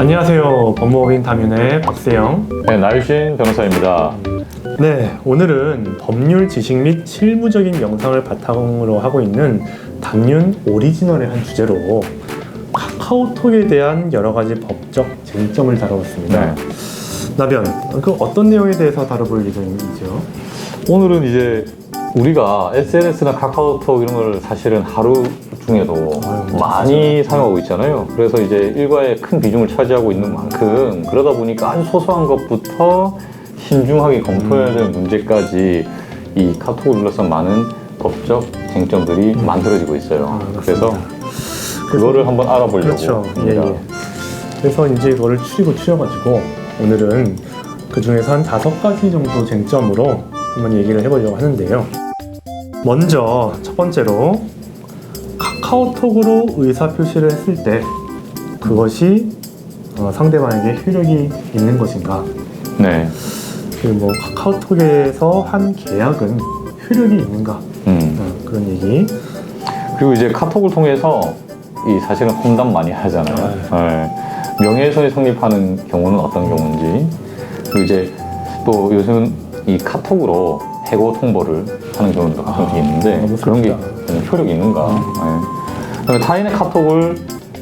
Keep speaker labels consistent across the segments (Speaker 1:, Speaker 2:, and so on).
Speaker 1: 안녕하세요. 법무법인 담윤의 박세영.
Speaker 2: 네, 나유신 변호사입니다.
Speaker 1: 네, 오늘은 법률 지식 및 실무적인 영상을 바탕으로 하고 있는 담윤 오리지널의 한 주제로 카카오톡에 대한 여러 가지 법적 쟁점을 다뤄봤습니다.
Speaker 2: 네.
Speaker 1: 나변, 그 어떤 내용에 대해서 다뤄볼 예정이죠?
Speaker 2: 오늘은 이제 우리가 SNS나 카카오톡 이런 걸 사실은 하루 중에도 많이 사용하고 있잖아요. 그래서 이제 일과에 큰 비중을 차지하고 있는 만큼 그러다 보니까 아주 소소한 것부터 신중하게 검토해야 될 문제까지 이 카톡을 둘러싼 많은 법적 쟁점들이 만들어지고 있어요. 그래서 그거를 한번 알아보려고
Speaker 1: 그렇죠.
Speaker 2: 합니다.
Speaker 1: 예. 그래서 이제 그거를 추려가지고 오늘은 그 중에서 한 5가지 정도 쟁점으로 한번 얘기를 해보려고 하는데요. 먼저 첫 번째로 카카오톡으로 의사표시를 했을 때 그것이 상대방에게 효력이 있는 것인가?
Speaker 2: 네.
Speaker 1: 그리고 뭐 카카오톡에서 한 계약은 효력이 있는가? 그런 얘기.
Speaker 2: 그리고 이제 카톡을 통해서 이 사실은 험담 많이 하잖아요. 네. 명예훼손이 성립하는 경우는 어떤 경우인지, 그리고 이제 또 요즘은 이 카톡으로 해고 통보를 하는 경우도 가끔씩 있는데 그런 게 효력이 있는가. 네. 그다음에 타인의 카톡을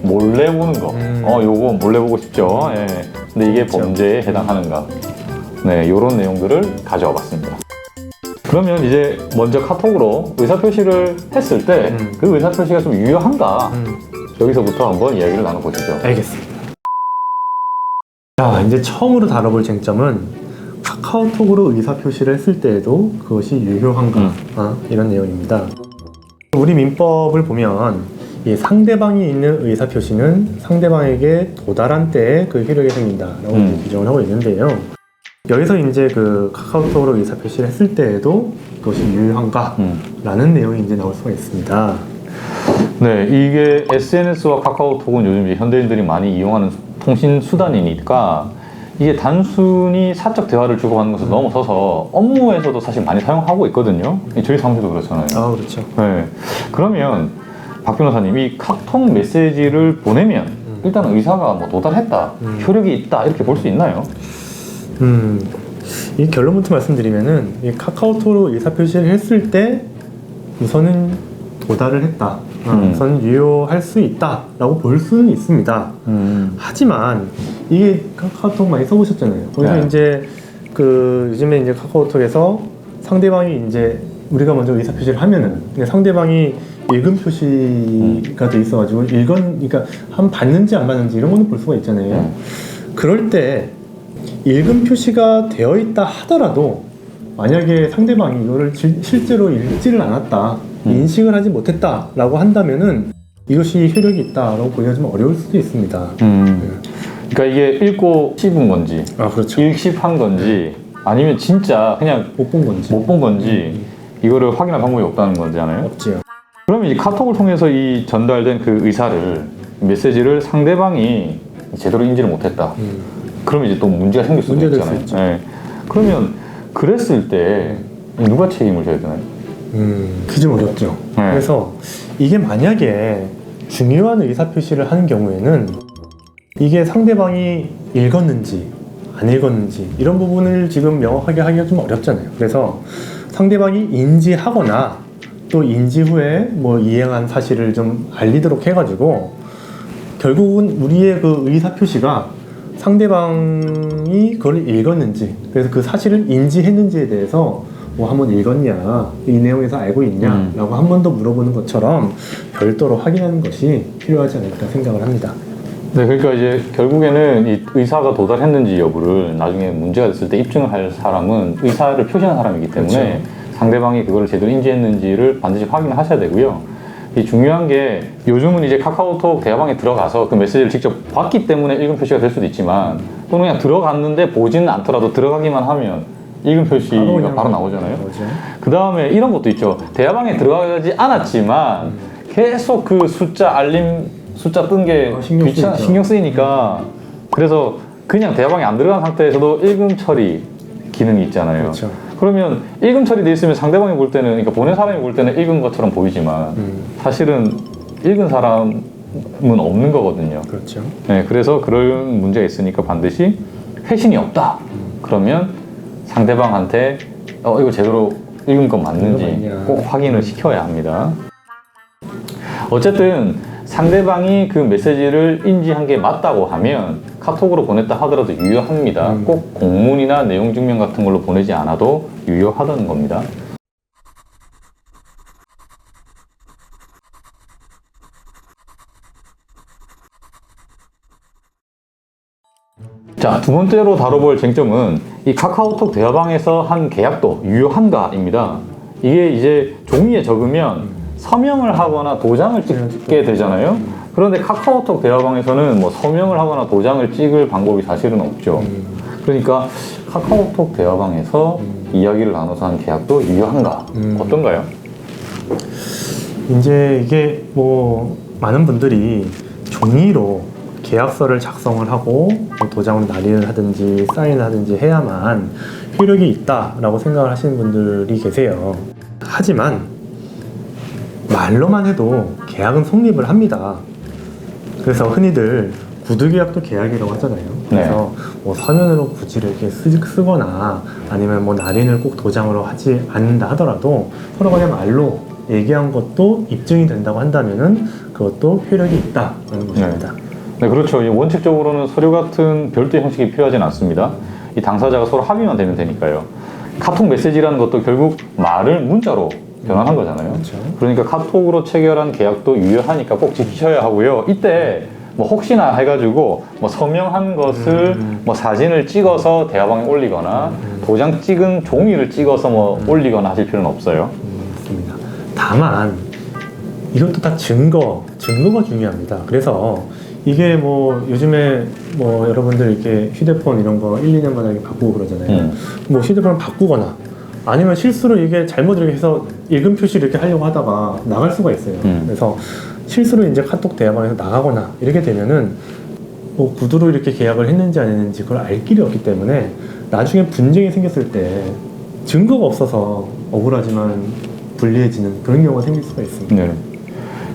Speaker 2: 몰래 보는 거. 요거 몰래 보고 싶죠. 예. 근데 이게
Speaker 1: 그렇죠.
Speaker 2: 범죄에 해당하는가. 네, 이런 내용들을 가져와 봤습니다. 그러면 이제 먼저 카톡으로 의사표시를 했을 때 그 의사표시가 좀 유효한가? 여기서부터 한번 이야기를 나눠보시죠.
Speaker 1: 알겠습니다. 자, 이제 처음으로 다뤄볼 쟁점은 카카오톡으로 의사표시를 했을 때에도 그것이 유효한가? 이런 내용입니다. 우리 민법을 보면 이 상대방이 있는 의사표시는 상대방에게 도달한 때에 그 효력이 생긴다라고 규정을 하고 있는데요. 여기서 이제 그 카카오톡으로 의사표시를 했을 때에도 그것이 유효한가라는 내용이 이제 나올 수가 있습니다.
Speaker 2: 네, 이게 SNS와 카카오톡은 요즘 이제 현대인들이 많이 이용하는 통신 수단이니까 이게 단순히 사적 대화를 주고받는 것을 넘어서서 업무에서도 사실 많이 사용하고 있거든요. 저희 사무실도 그렇잖아요.
Speaker 1: 아, 그렇죠.
Speaker 2: 네. 그러면 박 변호사님, 이 카톡 메시지를 보내면 일단 의사가 뭐 도달했다, 효력이 있다 이렇게 볼 수 있나요?
Speaker 1: 이 결론부터 말씀드리면은 이 카카오톡으로 의사표시를 했을 때 우선은 도달을 했다. 우선 유효할 수 있다라고 볼 수는 있습니다. 하지만 이게 카카오톡 많이 써보셨잖아요. 거기서
Speaker 2: 네.
Speaker 1: 이제 그 요즘에 이제 카카오톡에서 상대방이 이제 우리가 먼저 의사표시를 하면은 그냥 상대방이 읽은 표시가 돼 있어가지고 그러니까 한 받는지 안 받는지 이런 거는 볼 수가 있잖아요. 그럴 때 읽은 표시가 되어 있다 하더라도 만약에 상대방이 이거를 실제로 읽지를 않았다, 인식을 하지 못했다라고 한다면은 이것이 효력이 있다라고 보기가 좀 어려울 수도 있습니다.
Speaker 2: 그러니까 이게 읽고 씹은 건지,
Speaker 1: 그렇죠.
Speaker 2: 읽씹한 건지, 아니면 진짜 그냥
Speaker 1: 못 본 건지.
Speaker 2: 못 본 건지, 이거를 확인할 방법이 없다는 거잖아요.
Speaker 1: 없지요.
Speaker 2: 그러면 이 카톡을 통해서 이 전달된 그 의사를, 메시지를 상대방이 제대로 인지를 못했다. 그러면 이제 또 문제가 생길 수도
Speaker 1: 문제될
Speaker 2: 있잖아요.
Speaker 1: 수 있죠.
Speaker 2: 네. 그러면 그랬을 때 누가 책임을 져야 되나요?
Speaker 1: 그게 좀 어렵죠.
Speaker 2: 네.
Speaker 1: 그래서 이게 만약에 중요한 의사표시를 하는 경우에는 이게 상대방이 읽었는지 안 읽었는지 이런 부분을 지금 명확하게 하기가 좀 어렵잖아요. 그래서 상대방이 인지하거나 또 인지 후에 뭐 이행한 사실을 좀 알리도록 해가지고 결국은 우리의 그 의사표시가 상대방이 그걸 읽었는지, 그래서 그 사실을 인지했는지에 대해서 뭐 한번 읽었냐, 이 내용에서 알고 있냐 라고 한 번 더 물어보는 것처럼 별도로 확인하는 것이 필요하지 않을까 생각을 합니다.
Speaker 2: 네, 그러니까 이제 결국에는 이 의사가 도달했는지 여부를 나중에 문제가 됐을 때 입증을 할 사람은 의사를 표시한 사람이기 때문에
Speaker 1: 그렇죠.
Speaker 2: 상대방이 그걸 제대로 인지했는지를 반드시 확인하셔야 되고요. 이 중요한 게 요즘은 이제 카카오톡 대화방에 들어가서 그 메시지를 직접 봤기 때문에 읽은 표시가 될 수도 있지만 또는 그냥 들어갔는데 보지는 않더라도 들어가기만 하면 읽은 표시가 바로 나오잖아요. 그 다음에 이런 것도 있죠. 대화방에 들어가지 않았지만 계속 그 숫자 알림 숫자 뜬 게 신경 쓰이니까 그래서 그냥 대화방에 안 들어간 상태에서도 읽음 처리 기능이 있잖아요.
Speaker 1: 그렇죠.
Speaker 2: 그러면 읽음 처리돼 있으면 상대방이 볼 때는, 그러니까 보낸 사람이 볼 때는 읽은 것처럼 보이지만 사실은 읽은 사람은 없는 거거든요.
Speaker 1: 그렇죠.
Speaker 2: 네, 그래서 그런 문제가 있으니까 반드시 회신이 없다. 그러면 상대방한테 이거 제대로 읽은 건 맞는지 꼭 확인을 시켜야 합니다. 어쨌든 상대방이 그 메시지를 인지한 게 맞다고 하면 카톡으로 보냈다 하더라도 유효합니다. 꼭 공문이나 내용 증명 같은 걸로 보내지 않아도 유효하다는 겁니다. 자, 두 번째로 다뤄볼 쟁점은 이 카카오톡 대화방에서 한 계약도 유효한가입니다. 이게 이제 종이에 적으면 서명을 하거나 도장을 찍게 되잖아요. 그런데 카카오톡 대화방에서는 뭐 서명을 하거나 도장을 찍을 방법이 사실은 없죠. 그러니까 카카오톡 대화방에서 이야기를 나눠서 한 계약도 유효한가? 어떤가요?
Speaker 1: 이제 이게 뭐 많은 분들이 종이로 계약서를 작성을 하고 뭐 도장으로 날인을 하든지 사인을 하든지 해야만 효력이 있다라고 생각을 하시는 분들이 계세요. 하지만 말로만 해도 계약은 성립을 합니다. 그래서 흔히들 구두계약도 계약이라고 하잖아요. 그래서 뭐 서면으로 굳이 이렇게 쓰거나 아니면 뭐 날인을 꼭 도장으로 하지 않는다 하더라도 서로 간에 말로 얘기한 것도 입증이 된다고 한다면은 그것도 효력이 있다는 것입니다.
Speaker 2: 네, 그렇죠. 원칙적으로는 서류 같은 별도의 형식이 필요하진 않습니다. 이 당사자가 서로 합의만 되면 되니까요. 카톡 메시지라는 것도 결국 말을 문자로 변환한 거잖아요.
Speaker 1: 그렇죠.
Speaker 2: 그러니까 카톡으로 체결한 계약도 유효하니까 꼭 지키셔야 하고요. 이때 뭐 혹시나 해가지고 뭐 서명한 것을 뭐 사진을 찍어서 대화방에 올리거나 도장 찍은 종이를 찍어서 뭐 올리거나 하실 필요는 없어요.
Speaker 1: 맞습니다. 다만 이것도 다 증거가 중요합니다. 그래서 이게 뭐 요즘에 뭐 여러분들 이렇게 휴대폰 이런 거 1, 2년마다 이렇게 바꾸고 그러잖아요. 뭐 휴대폰을 바꾸거나 아니면 실수로 이게 잘못 이렇게 해서 읽음 표시 이렇게 하려고 하다가 나갈 수가 있어요. 그래서 실수로 이제 카톡 대화방에서 나가거나 이렇게 되면은 뭐 구두로 이렇게 계약을 했는지 안 했는지 그걸 알 길이 없기 때문에 나중에 분쟁이 생겼을 때 증거가 없어서 억울하지만 불리해지는 그런 경우가 생길 수가 있습니다.
Speaker 2: 네.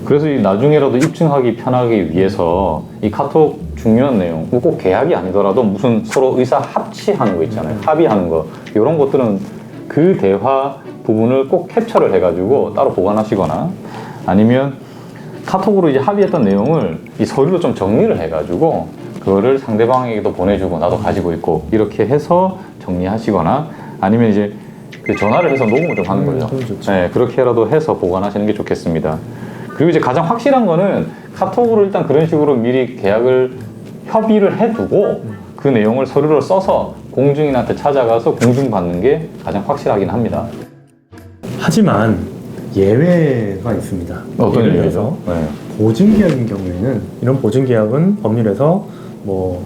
Speaker 2: 그래서 이 나중에라도 입증하기 편하기 위해서 이 카톡 중요한 내용, 뭐 꼭 계약이 아니더라도 무슨 서로 의사 합치하는 거 있잖아요. 합의하는 거. 이런 것들은 그 대화 부분을 꼭 캡처를 해가지고 따로 보관하시거나 아니면 카톡으로 이제 합의했던 내용을 이 서류로 좀 정리를 해가지고 그거를 상대방에게도 보내주고 나도 가지고 있고 이렇게 해서 정리하시거나 아니면 이제 그 전화를 해서 녹음을 좀 하는 거죠. 네, 그렇게라도 해서 보관하시는 게 좋겠습니다. 그리고 이제 가장 확실한 거는 카톡으로 일단 그런 식으로 미리 계약을 협의를 해두고 그 내용을 서류로 써서 공증인한테 찾아가서 공증받는 게 가장 확실하긴 합니다.
Speaker 1: 하지만 예외가 있습니다.
Speaker 2: 어떤
Speaker 1: 예를
Speaker 2: 예외죠?
Speaker 1: 들어서 보증계약인 경우에는 이런 보증계약은 법률에서 뭐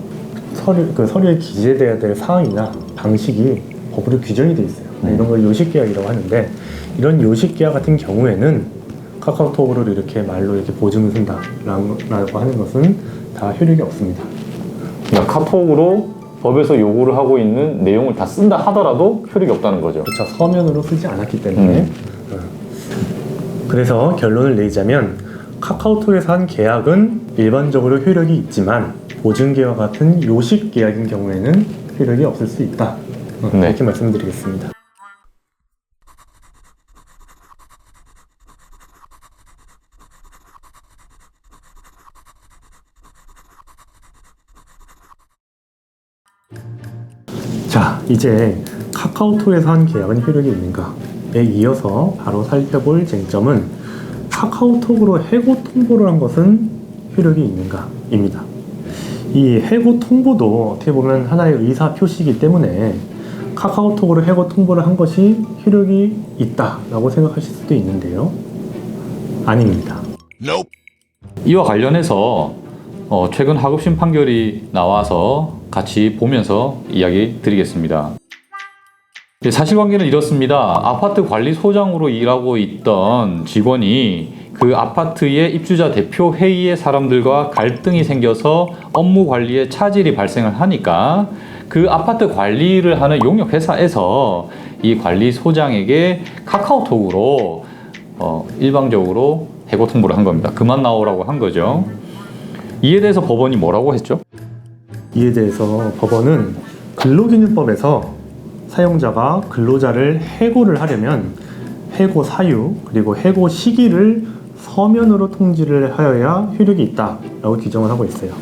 Speaker 1: 서류에 기재돼야 될 사항이나 방식이 법으로 규정이 되어 있어요. 이런 걸 요식계약이라고 하는데 이런 요식계약 같은 경우에는 카카오톡으로 이렇게 말로 이렇게 보증을 쓴다라고 하는 것은 다 효력이 없습니다.
Speaker 2: 그러니까 카톡으로 법에서 요구를 하고 있는 내용을 다 쓴다 하더라도 효력이 없다는 거죠.
Speaker 1: 그렇죠. 서면으로 쓰지 않았기 때문에. 그래서 결론을 내자면 카카오톡에서 한 계약은 일반적으로 효력이 있지만 보증계약과 같은 요식계약인 경우에는 효력이 없을 수 있다. 이렇게 말씀드리겠습니다. 자, 이제 카카오톡에서 한 계약은 효력이 있는가에 이어서 바로 살펴볼 쟁점은 카카오톡으로 해고 통보를 한 것은 효력이 있는가입니다. 이 해고 통보도 어떻게 보면 하나의 의사 표시이기 때문에 카카오톡으로 해고 통보를 한 것이 효력이 있다라고 생각하실 수도 있는데요. 아닙니다.
Speaker 2: 이와 관련해서 최근 하급심 판결이 나와서 같이 보면서 이야기 드리겠습니다. 사실관계는 이렇습니다. 아파트 관리소장으로 일하고 있던 직원이 그 아파트의 입주자 대표 회의의 사람들과 갈등이 생겨서 업무 관리에 차질이 발생을 하니까 그 아파트 관리를 하는 용역 회사에서 이 관리소장에게 카카오톡으로 일방적으로 해고 통보를 한 겁니다. 그만 나오라고 한 거죠. 이에 대해서 법원이 뭐라고 했죠?
Speaker 1: 이에 대해서 법원은 근로기준법에서 사용자가 근로자를 해고를 하려면 해고 사유 그리고 해고 시기를 서면으로 통지를 하여야 효력이 있다라고 규정을 하고 있어요.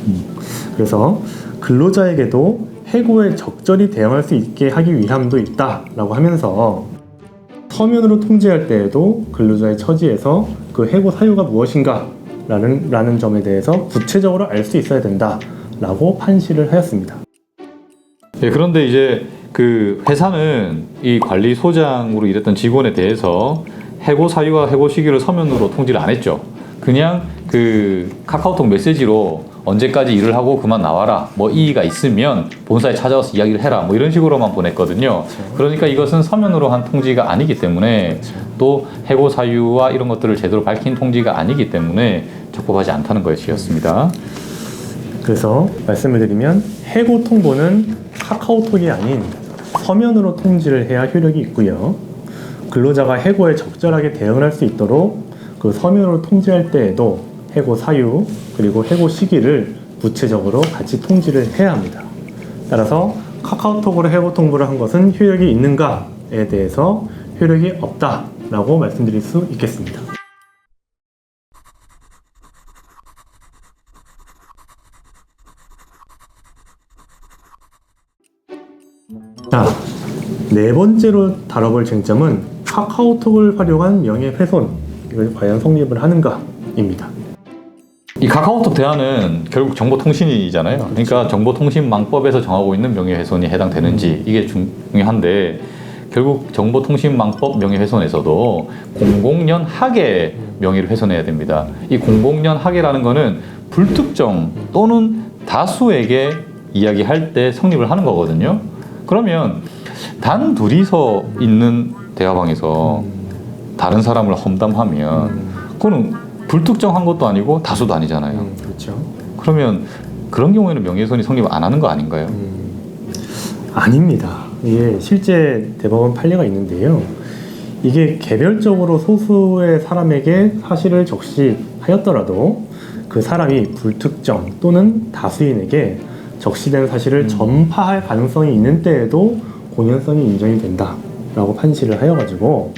Speaker 1: 그래서 근로자에게도 해고에 적절히 대응할 수 있게 하기 위함도 있다라고 하면서 서면으로 통지할 때에도 근로자의 처지에서 그 해고 사유가 무엇인가 라는 점에 대해서 구체적으로 알 수 있어야 된다라고 판시를 하였습니다.
Speaker 2: 예, 그런데 이제 그 회사는 이 관리소장으로 일했던 직원에 대해서 해고 사유와 해고 시기를 서면으로 통지를 안 했죠. 그냥 그 카카오톡 메시지로 언제까지 일을 하고 그만 나와라, 뭐 이의가 있으면 본사에 찾아와서 이야기를 해라, 뭐 이런 식으로만 보냈거든요. 그러니까 이것은 서면으로 한 통지가 아니기 때문에 또 해고 사유와 이런 것들을 제대로 밝힌 통지가 아니기 때문에 적법하지 않다는 것이었습니다.
Speaker 1: 그래서 말씀을 드리면 해고 통보는 카카오톡이 아닌 서면으로 통지를 해야 효력이 있고요. 근로자가 해고에 적절하게 대응을 할 수 있도록 그 서면으로 통지할 때에도 해고 사유 그리고 해고 시기를 구체적으로 같이 통지를 해야 합니다. 따라서 카카오톡으로 해고 통보를 한 것은 효력이 있는가에 대해서 효력이 없다라고 말씀드릴 수 있겠습니다. 자, 네 번째로 다뤄볼 쟁점은 카카오톡을 활용한 명예훼손, 이걸 과연 성립을 하는가입니다.
Speaker 2: 이 카카오톡 대안은 결국 정보통신이잖아요. 그러니까 정보통신망법에서 정하고 있는 명예훼손이 해당되는지 이게 중요한데, 결국 정보통신망법 명예훼손에서도 공공연 하게 명예를 훼손해야 됩니다. 이 공공연 하게라는 거는 불특정 또는 다수에게 이야기할 때 성립을 하는 거거든요. 그러면 단 둘이서 있는 대화방에서 다른 사람을 험담하면 그거는 불특정한 것도 아니고 다수도 아니잖아요.
Speaker 1: 그렇죠.
Speaker 2: 그러면 그런 경우에는 명예훼손이 성립 안 하는 거 아닌가요?
Speaker 1: 아닙니다. 이게 실제 대법원 판례가 있는데요. 이게 개별적으로 소수의 사람에게 사실을 적시하였더라도 그 사람이 불특정 또는 다수인에게 적시된 사실을 전파할 가능성이 있는 때에도 공연성이 인정이 된다라고 판시를 하여가지고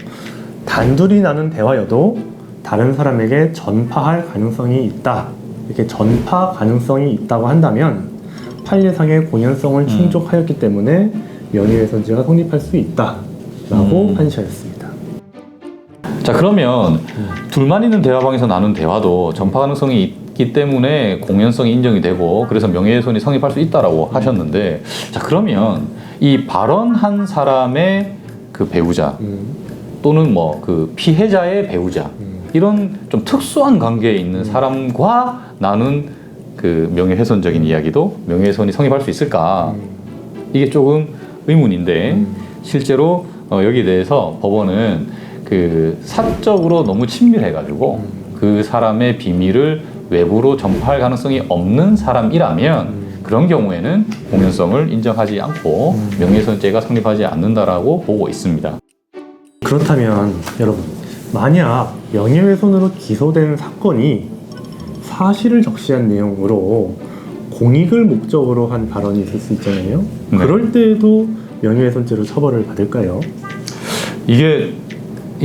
Speaker 1: 단둘이 나눈 대화여도 다른 사람에게 전파할 가능성이 있다, 이렇게 전파 가능성이 있다고 한다면 판례상의 공연성을 충족하였기 때문에 명예훼손죄가 성립할 수 있다라고 판시하였습니다.
Speaker 2: 자, 그러면 둘만 있는 대화방에서 나눈 대화도 전파 가능성이 있기 때문에 공연성이 인정이 되고 그래서 명예훼손이 성립할 수 있다라고 하셨는데, 자, 그러면 이 발언한 사람의 그 배우자 또는 뭐 그 피해자의 배우자, 이런 좀 특수한 관계에 있는 사람과 나눈 그 명예훼손적인 이야기도 명예훼손이 성립할 수 있을까? 이게 조금 의문인데, 실제로 여기에 대해서 법원은 그 사적으로 너무 친밀해가지고 그 사람의 비밀을 외부로 전파할 가능성이 없는 사람이라면 그런 경우에는 공연성을 인정하지 않고 명예훼손죄가 성립하지 않는다라고 보고 있습니다.
Speaker 1: 그렇다면 여러분, 만약 명예훼손으로 기소된 사건이 사실을 적시한 내용으로 공익을 목적으로 한 발언이 있을 수 있잖아요.
Speaker 2: 네.
Speaker 1: 그럴 때에도 명예훼손죄로 처벌을 받을까요?
Speaker 2: 이게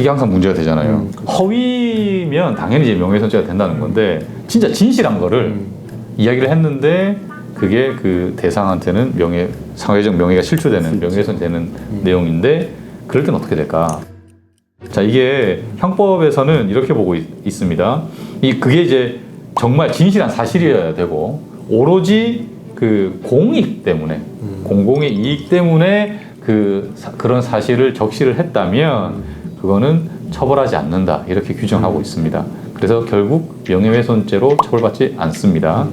Speaker 2: 항상 문제가 되잖아요.
Speaker 1: 그렇죠.
Speaker 2: 허위면 당연히 이제 명예훼손죄가 된다는 건데, 진짜 진실한 거를 이야기를 했는데 그게 그 대상한테는 사회적 명예가 실추되는 명예훼손되는 내용인데, 그럴 땐 어떻게 될까? 자, 이게 형법에서는 이렇게 보고 있습니다. 그게 이제 정말 진실한 사실이어야 되고, 오로지 그 공익 때문에, 공공의 이익 때문에 그런 사실을 적시를 했다면 그거는 처벌하지 않는다, 이렇게 규정하고 있습니다. 그래서 결국 명예훼손죄로 처벌받지 않습니다.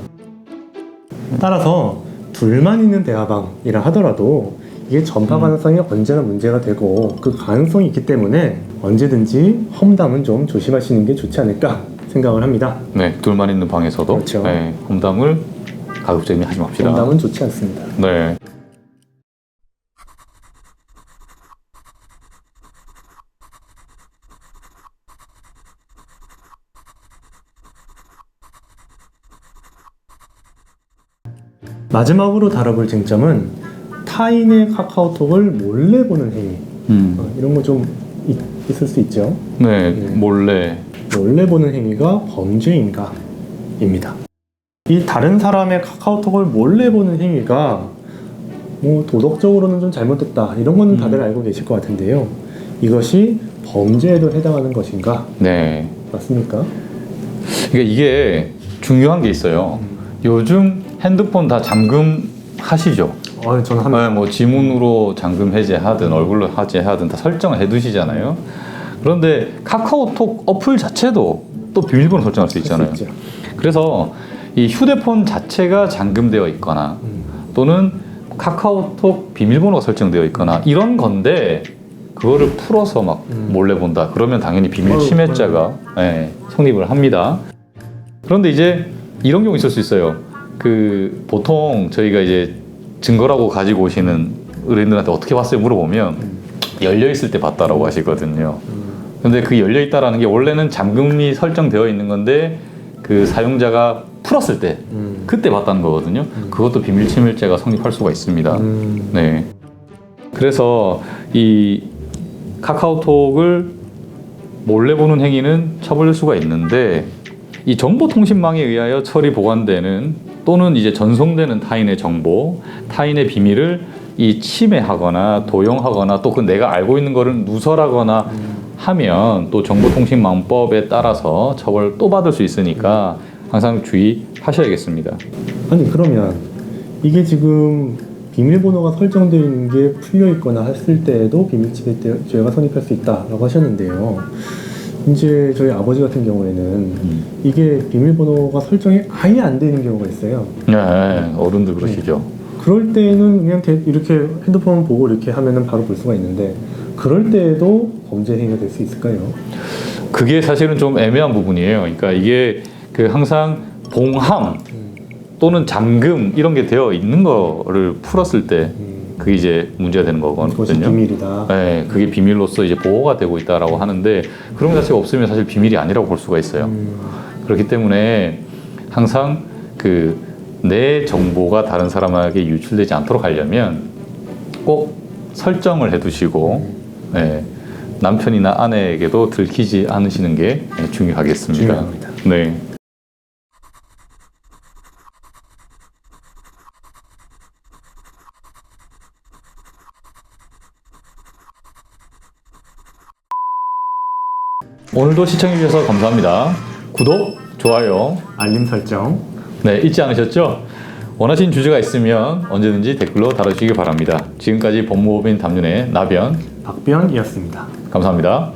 Speaker 1: 따라서 둘만 있는 대화방이라 하더라도 이게 전파 가능성이 언제나 문제가 되고 그 가능성이 있기 때문에 언제든지 험담은 좀 조심하시는 게 좋지 않을까 생각을 합니다.
Speaker 2: 네, 둘만 있는 방에서도
Speaker 1: 그렇죠.
Speaker 2: 네, 험담을 가급적이면 하지 맙시다.
Speaker 1: 험담은 좋지 않습니다.
Speaker 2: 네.
Speaker 1: 마지막으로 다뤄볼 쟁점은 타인의 카카오톡을 몰래 보는 행위. 이런 거 좀 있을 수 있죠.
Speaker 2: 네, 몰래.
Speaker 1: 몰래 보는 행위가 범죄인가입니다. 이 다른 사람의 카카오톡을 몰래 보는 행위가 뭐 도덕적으로는 좀 잘못됐다 이런 거는 다들 알고 계실 것 같은데요. 이것이 범죄에도 해당하는 것인가?
Speaker 2: 네.
Speaker 1: 맞습니까?
Speaker 2: 그러니까 이게 중요한 게 있어요. 요즘 핸드폰 다 잠금 하시죠?
Speaker 1: 저는 합니다.
Speaker 2: 네, 뭐 지문으로 잠금 해제하든 얼굴로 해제하든 다 설정을 해두시잖아요. 그런데 카카오톡 어플 자체도 또 비밀번호 설정할 수 있잖아요.
Speaker 1: 할수 있죠.
Speaker 2: 그래서 이 휴대폰 자체가 잠금되어 있거나 또는 카카오톡 비밀번호가 설정되어 있거나 이런 건데 그거를 풀어서 막 몰래 본다. 그러면 당연히 비밀 침해죄가 성립을 합니다. 그런데 이제 이런 경우 있을 수 있어요. 그 보통 저희가 이제 증거라고 가지고 오시는 의뢰인들한테 어떻게 봤어요 물어보면 열려 있을 때 봤다라고 하시거든요. 근데 그 열려 있다라는 게 원래는 잠금이 설정되어 있는 건데 그 사용자가 풀었을 때 그때 봤다는 거거든요. 그것도 비밀 침해죄가 성립할 수가 있습니다. 네. 그래서 이 카카오톡을 몰래 보는 행위는 처벌될 수가 있는데 이 정보통신망에 의하여 처리 보관되는 또는 이제 전송되는 타인의 정보, 타인의 비밀을 이 침해하거나 도용하거나 또 그 내가 알고 있는 거를 누설하거나 하면 또 정보통신망법에 따라서 처벌 또 받을 수 있으니까 항상 주의하셔야겠습니다.
Speaker 1: 아니 그러면 이게 지금 비밀번호가 설정되어 있는 게 풀려 있거나 했을 때에도 비밀침해죄가 성립할 수 있다라고 하셨는데요. 이제 저희 아버지 같은 경우에는 이게 비밀번호가 설정이 아예 안 되는 경우가 있어요.
Speaker 2: 네, 어른들 그러시죠.
Speaker 1: 그럴 때는 그냥 이렇게 핸드폰 보고 이렇게 하면은 바로 볼 수가 있는데 그럴 때에도 범죄 행위가 될 수 있을까요?
Speaker 2: 그게 사실은 좀 애매한 부분이에요. 그러니까 이게 그 항상 봉함 또는 잠금 이런 게 되어 있는 거를 풀었을 때 그게 이제 문제가 되는
Speaker 1: 그것이
Speaker 2: 거거든요.
Speaker 1: 비밀이다.
Speaker 2: 네, 그게 비밀로서 이제 보호가 되고 있다라고 하는데 그런 것 자체가 없으면 사실 비밀이 아니라고 볼 수가 있어요. 그렇기 때문에 항상 그 내 정보가 다른 사람에게 유출되지 않도록 하려면 꼭 설정을 해두시고 남편이나 아내에게도 들키지 않으시는 게 중요하겠습니다.
Speaker 1: 중요합니다.
Speaker 2: 네. 오늘도 시청해주셔서 감사합니다. 구독, 좋아요,
Speaker 1: 알림 설정.
Speaker 2: 네, 잊지 않으셨죠? 원하신 주제가 있으면 언제든지 댓글로 달아주시기 바랍니다. 지금까지 법무법인 담윤의 나변,
Speaker 1: 박변이었습니다.
Speaker 2: 감사합니다.